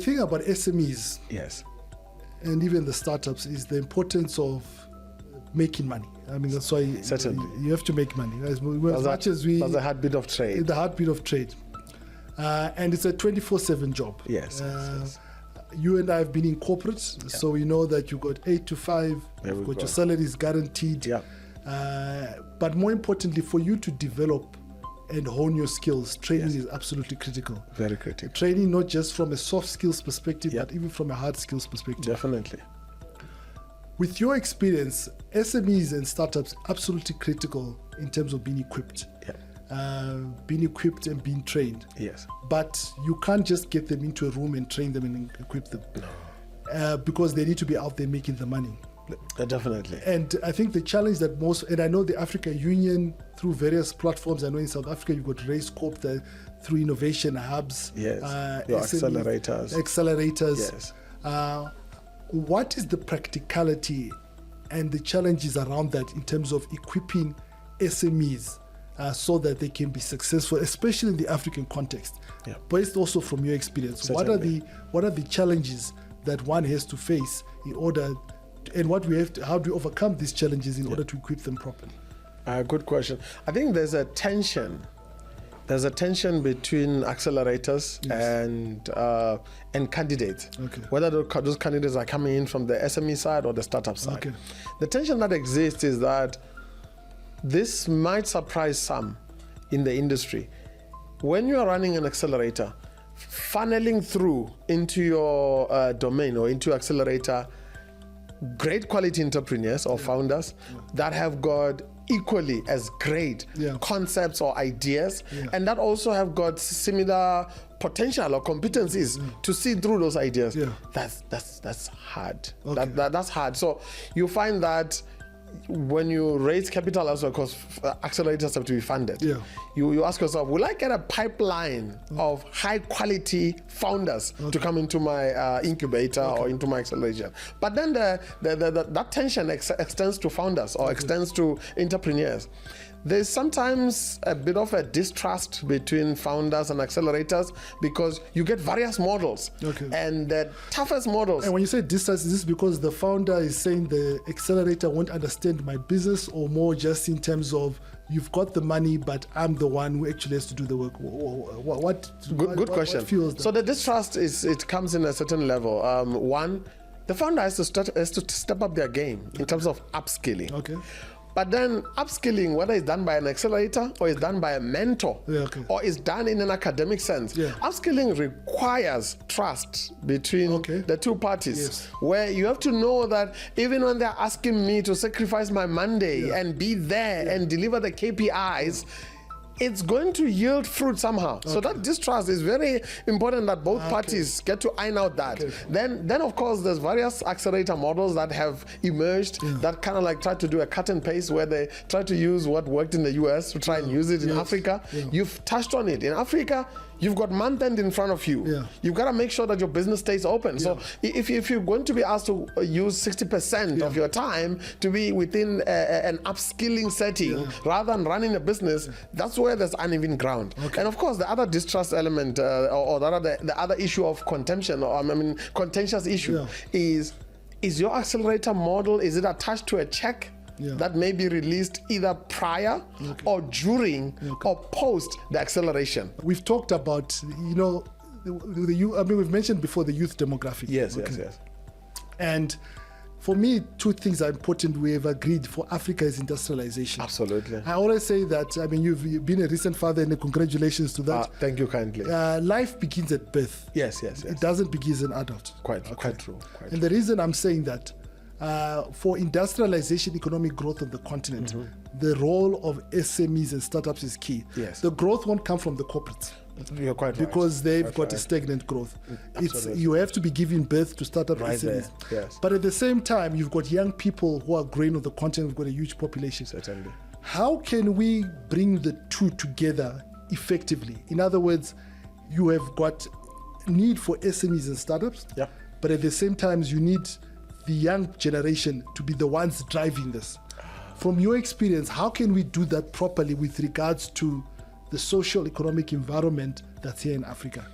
thing about SMEs, Yes. and even the startups, is the importance of making money. I mean, that's why Certainly. you have to make money. As much as That's the heartbeat of trade. the heartbeat of trade. And it's a 24/7 job. Yes, yes. You and I have been in corporate, so we know that you got 8 to 5, you've got your salary is guaranteed. Yeah. But more importantly, for you to develop and hone your skills, training Yes. is absolutely critical. Very critical. Training not just from a soft skills perspective, Yeah. but even from a hard skills perspective. Definitely. With your experience, SMEs and startups absolutely critical in terms of being equipped. Yeah. Being equipped and being trained. Yes. But you can't just get them into a room and train them and equip them. No. Because they need to be out there making the money. Definitely. And I think the challenge that most, and I know the Africa Union through various platforms, I know in South Africa you've got Race Corp through innovation hubs. Yes. Your SME accelerators. Accelerators. Yes. What is the practicality and the challenges around that in terms of equipping SMEs so that they can be successful, especially in the African context? Yeah. Based also from your experience, Certainly. what are the challenges that one has to face in order, and what we have to, how do we overcome these challenges in order to equip them properly? Good question. I think there's a tension. There's a tension between accelerators and candidates. Okay. Whether those candidates are coming in from the SME side or the startup side. Okay. The tension that exists is that this might surprise some in the industry. When you are running an accelerator, funneling through into your domain or into your accelerator great quality entrepreneurs or founders that have got equally as great concepts or ideas, and that also have got similar potential or competencies to see through those ideas. That's hard. Okay. That's hard. So you find that when you raise capital also, because accelerators have to be funded, you ask yourself, will I get a pipeline of high quality founders to come into my incubator or into my acceleration? But then that tension extends to founders or extends to entrepreneurs. There's sometimes a bit of a distrust between founders and accelerators because you get various models. And the toughest models. And when you say distrust, is this because the founder is saying the accelerator won't understand my business, or more just in terms of you've got the money, but I'm the one who actually has to do the work? Good question. What fuels that? So the distrust it comes in a certain level. One, the founder has to step up their game in terms of upskilling. Okay. But then upskilling, whether it's done by an accelerator or it's done by a mentor or it's done in an academic sense, upskilling requires trust between the two parties, where you have to know that even when they're asking me to sacrifice my Monday and be there and deliver the KPIs, it's going to yield fruit somehow. So that distrust is very important that both parties get to iron out that. Then of course there's various accelerator models that have emerged that kind of like try to do a cut and paste, where they try to use what worked in the US to try and use it in Africa. You've touched on it. In Africa, you've got month end in front of you. You've got to make sure that your business stays open. So if you're going to be asked to use 60% of your time to be within an upskilling setting rather than running a business, that's where there's uneven ground. And of course, the other distrust element or the other issue of contention, or contentious issue is your accelerator model, is it attached to a check that may be released either prior or during or post the acceleration? We've talked about, we've mentioned before the youth demographic. Yes. And for me, two things are important. We have agreed for Africa is industrialization. Absolutely. I always say that, you've been a recent father, and congratulations to that. Thank you kindly. Life begins at birth. Yes. It doesn't begin as an adult. Quite true. And the reason I'm saying that, for industrialization, economic growth of the continent, the role of SMEs and startups is key. Yes. The growth won't come from the corporates. You're quite right. Because they've got a stagnant growth. You have to be giving birth to startup SMEs. Yes. But at the same time, you've got young people who are growing on the continent. We've got a huge population. Certainly. How can we bring the two together effectively? In other words, you have got need for SMEs and startups, but at the same time, you need the young generation to be the ones driving this. From your experience, how can we do that properly with regards to the social economic environment that's here in Africa?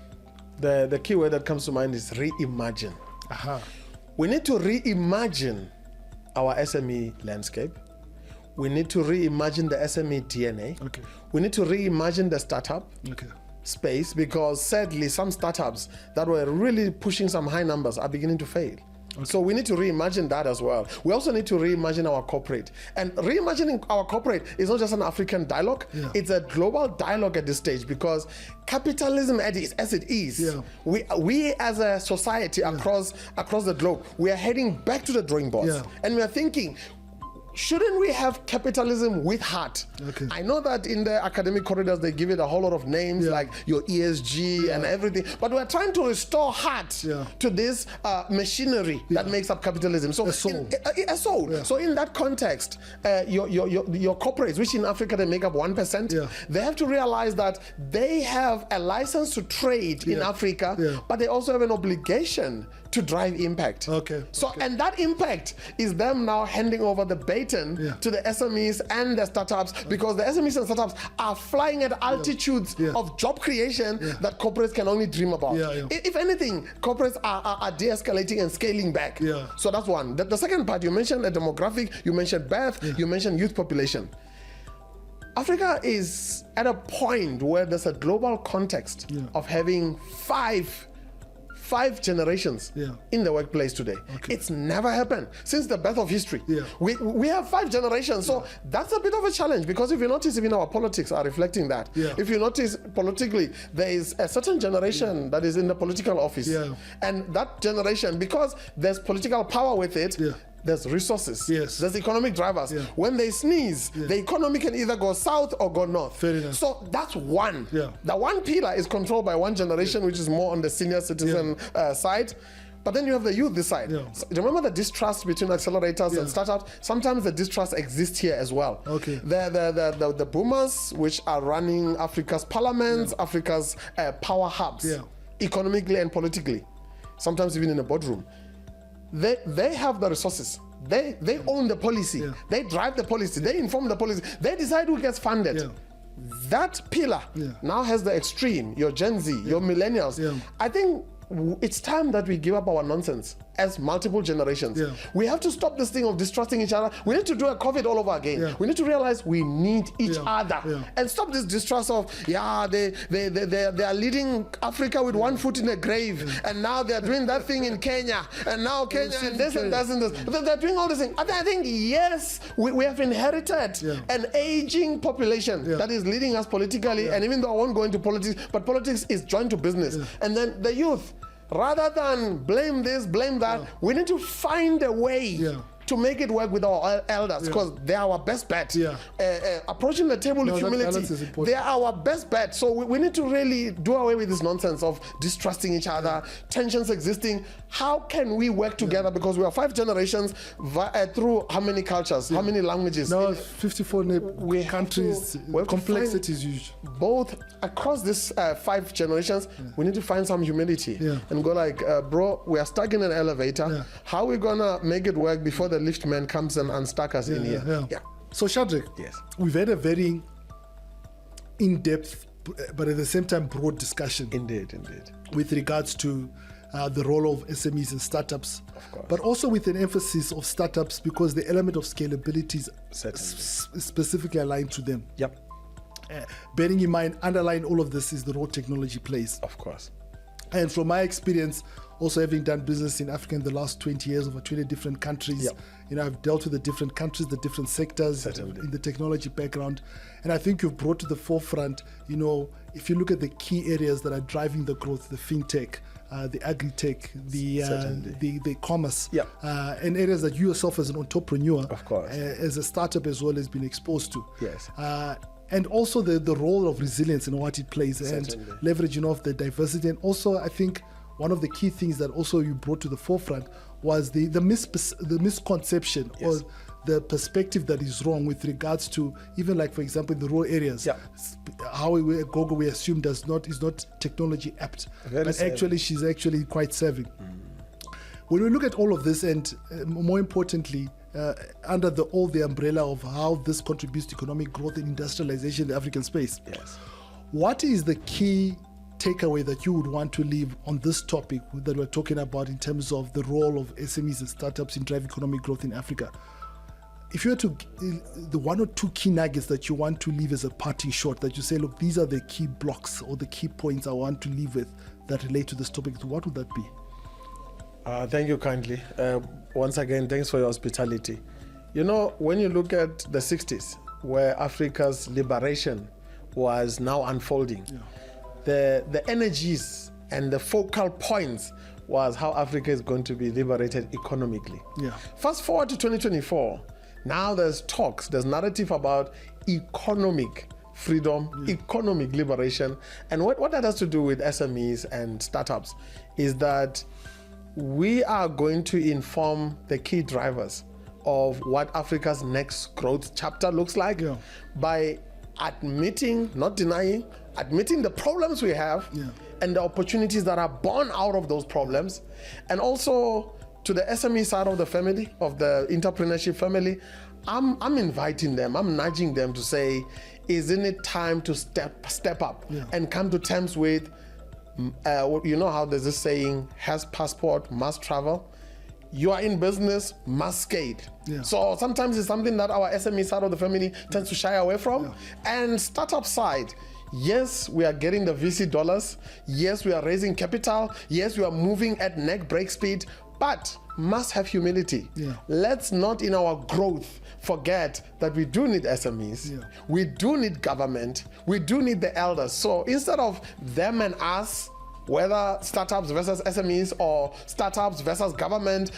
The key word that comes to mind is reimagine. We need to reimagine our SME landscape. We need to reimagine the SME DNA. We need to reimagine the startup space, because sadly some startups that were really pushing some high numbers are beginning to fail. So we need to reimagine that as well. We also need to reimagine our corporate. And reimagining our corporate is not just an African dialogue, it's a global dialogue at this stage, because capitalism as it is, we as a society across the globe, we are heading back to the drawing boards. And we are thinking, shouldn't we have capitalism with heart? I know that in the academic corridors they give it a whole lot of names like your ESG and everything, but we're trying to restore heart to this machinery that makes up capitalism. So a soul. So in that context, your corporates, which in Africa they make up 1%, they have to realize that they have a license to trade in Africa, but they also have an obligation to drive impact. And that impact is them now handing over the baton to the SMEs and the startups, because the SMEs and startups are flying at altitudes of job creation that corporates can only dream about. If anything, corporates are de-escalating and scaling back. So that's one. The second part, you mentioned the demographic, you mentioned birth, you mentioned youth population. Africa is at a point where there's a global context of having five generations in the workplace today. It's never happened since the birth of history. We have 5 generations. So that's a bit of a challenge, because if you notice, even our politics are reflecting that. If you notice politically, there is a certain generation that is in the political office. And that generation, because there's political power with it, there's resources, there's economic drivers. When they sneeze, the economy can either go south or go north. So that's one. The one pillar is controlled by one generation, which is more on the senior citizen side. But then you have the youth this side. So remember the distrust between accelerators and startups? Sometimes the distrust exists here as well. The boomers, which are running Africa's parliaments, Africa's power hubs, economically and politically, sometimes even in a boardroom. They have the resources. They own the policy. They drive the policy. They inform the policy. They decide who gets funded. That pillar now has the extreme, your Gen Z, your millennials. I think it's time that we give up our nonsense as multiple generations. We have to stop this thing of distrusting each other. We need to do a COVID all over again. We need to realize we need each other and stop this distrust of, they are leading Africa with one foot in the grave, and now they're doing that thing in Kenya, and now Kenya and this and that and this. They're doing all these things. I think yes, we have inherited an aging population that is leading us politically, and even though I won't go into politics, but politics is joined to business. And then the youth, rather than blame this, blame that, we need to find a way to make it work with our elders, because they're our best bet. Approaching the table with humility, they are our best bet. So we need to really do away with this nonsense of distrusting each other, tensions existing. How can we work together? Because we are 5 generations through how many cultures, how many languages? Now 54 countries, complexity is huge. Both across these 5 generations, we need to find some humility and go like, bro, we are stuck in an elevator. How are we gonna make it work before the lift man comes and unstuck us in here? So Shadrach, we've had a very in-depth, but at the same time broad discussion. Indeed. With regards to the role of SMEs and startups, of course, but also with an emphasis of startups, because the element of scalability is specifically aligned to them. Bearing in mind, underlying all of this is the role technology plays. Of course. And from my experience, also having done business in Africa in the last 20 years, over 20 different countries, I've dealt with the different countries, the different sectors in the technology background. And I think you've brought to the forefront, if you look at the key areas that are driving the growth, the fintech, the agri-tech, the commerce, and areas that you yourself as an entrepreneur, of course, as a startup as well, has been exposed to. And also the role of resilience and what it plays, and leveraging of the diversity. And also, I think one of the key things that also you brought to the forefront was the misconception or the perspective that is wrong with regards to, even like, for example, in the rural areas, how Gogo, we assume, is not technology apt, but actually she's actually quite savvy. When we look at all of this, and more importantly, under the umbrella of how this contributes to economic growth and industrialization in the African space, what is the key takeaway that you would want to leave on this topic that we're talking about in terms of the role of SMEs and startups in driving economic growth in Africa? If you were to, the one or two key nuggets that you want to leave as a parting shot, that you say, look, these are the key blocks or the key points I want to leave with that relate to this topic, what would that be? Thank you kindly. Once again, thanks for your hospitality. You know, when you look at the 60s, where Africa's liberation was now unfolding, the energies and the focal points was how Africa is going to be liberated economically. Fast forward to 2024, now there's talks, there's narrative about economic freedom, economic liberation. And what that has to do with SMEs and startups is that we are going to inform the key drivers of what Africa's next growth chapter looks like by admitting, not denying, admitting the problems we have and the opportunities that are born out of those problems. And also to the SME side of the family, of the entrepreneurship family, I'm inviting them, I'm nudging them to say, isn't it time to step up and come to terms with, you know how there's this saying, has passport, must travel. You are in business, must scale. So sometimes it's something that our SME side of the family tends to shy away from. And startup side, yes, we are getting the VC dollars. Yes, we are raising capital. Yes, we are moving at neck break speed, but must have humility. Let's not in our growth forget that we do need SMEs. We do need government. We do need the elders. So instead of them and us, whether startups versus SMEs or startups versus government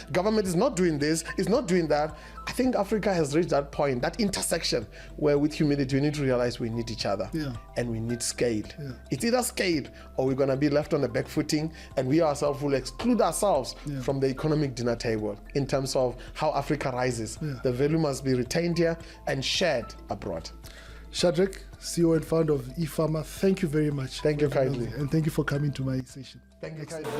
is not doing this, is not doing that. I think Africa has reached that point, that intersection where with humility we need to realize we need each other and we need scale. It's either scale or we're going to be left on the back footing and we ourselves will exclude ourselves from the economic dinner table in terms of how Africa rises. The value must be retained here and shared abroad. Shadrach, CEO and founder of eFarmer, thank you very much. Thank you kindly. And thank you for coming to my session. Thank you kindly.